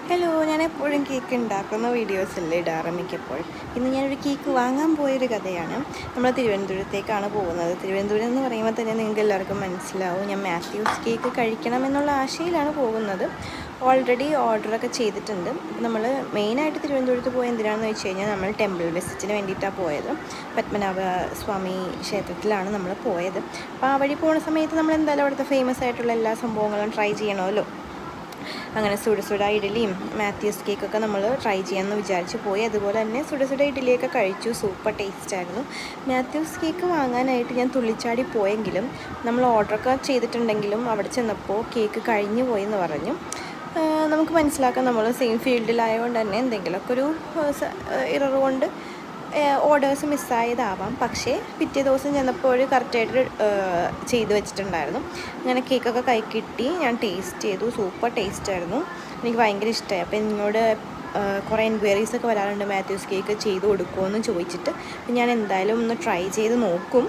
Hello, ഞാൻ എപ്പോഴും cake ഉണ്ടാക്കുന്ന വീഡിയോസല്ലേ ഇടാറ് മിക്കപ്പോഴും. ഇന്ന് ഞാനൊരു കേക്ക് വാങ്ങാൻ പോയൊരു കഥയാണ്. നമ്മൾ തിരുവനന്തപുരത്തേക്കാണ് പോകുന്നത്. തിരുവനന്തപുരം എന്ന് പറയുമ്പോൾ തന്നെ നിങ്ങൾക്ക് എല്ലാവർക്കും മനസ്സിലാവും, ഞാൻ മാത്യൂസ് കേക്ക് കഴിക്കണമെന്നുള്ള ആശയിലാണ് പോകുന്നത്. ഓൾറെഡി ഓർഡറൊക്കെ ചെയ്തിട്ടുണ്ട്. നമ്മൾ മെയിനായിട്ട് തിരുവനന്തപുരത്ത് പോയത് എന്തിനാണെന്ന് വെച്ച് കഴിഞ്ഞാൽ നമ്മൾ ടെമ്പിൾ വിസിറ്റിന് വേണ്ടിയിട്ടാണ് പോയത്. പത്മനാഭ സ്വാമി ക്ഷേത്രത്തിലാണ് നമ്മൾ പോയത്. അപ്പോൾ ആ വഴി പോകുന്ന സമയത്ത് നമ്മൾ എന്തായാലും അവിടുത്തെ ഫേമസ് ആയിട്ടുള്ള എല്ലാ സംഭവങ്ങളും ട്രൈ ചെയ്യണമല്ലോ. അങ്ങനെ സുട ഇഡ്ഡലിയും മാത്യൂസ് കേക്കൊക്കെ നമ്മൾ ട്രൈ ചെയ്യാമെന്ന് വിചാരിച്ച് പോയി. അതുപോലെ തന്നെ സുട ഇഡ്ഡലിയൊക്കെ കഴിച്ചു. സൂപ്പർ ടേസ്റ്റായിരുന്നു. മാത്യൂസ് കേക്ക് വാങ്ങാനായിട്ട് ഞാൻ തുള്ളിച്ചാടി പോയെങ്കിലും നമ്മൾ ഓർഡറൊക്കെ ചെയ്തിട്ടുണ്ടെങ്കിലും അവിടെ ചെന്നപ്പോൾ കേക്ക് കഴിഞ്ഞു പോയെന്ന് പറഞ്ഞു. നമുക്ക് മനസ്സിലാക്കാം, നമ്മൾ സെയിം ഫീൽഡിലായതുകൊണ്ട് തന്നെ എന്തെങ്കിലുമൊക്കെ ഒരു ഇറർ കൊണ്ട് ഓർഡേഴ്സ് മിസ്സായതാവാം. പക്ഷേ പിറ്റേ ദിവസം ചെന്നപ്പോൾ കറക്റ്റായിട്ട് ചെയ്ത് വെച്ചിട്ടുണ്ടായിരുന്നു. അങ്ങനെ കേക്കൊക്കെ കൈ കിട്ടി. ഞാൻ ടേസ്റ്റ് ചെയ്തു. സൂപ്പർ ടേസ്റ്റായിരുന്നു. എനിക്ക് ഭയങ്കര ഇഷ്ടമായി. അപ്പോൾ എന്നോട് കുറേ എൻക്വയറീസൊക്കെ വരാറുണ്ട്, മാത്യൂസ് കേക്ക് ചെയ്ത് കൊടുക്കുമോ എന്ന് ചോദിച്ചിട്ട്. ഞാൻ എന്തായാലും ഒന്ന് ട്രൈ ചെയ്ത് നോക്കും.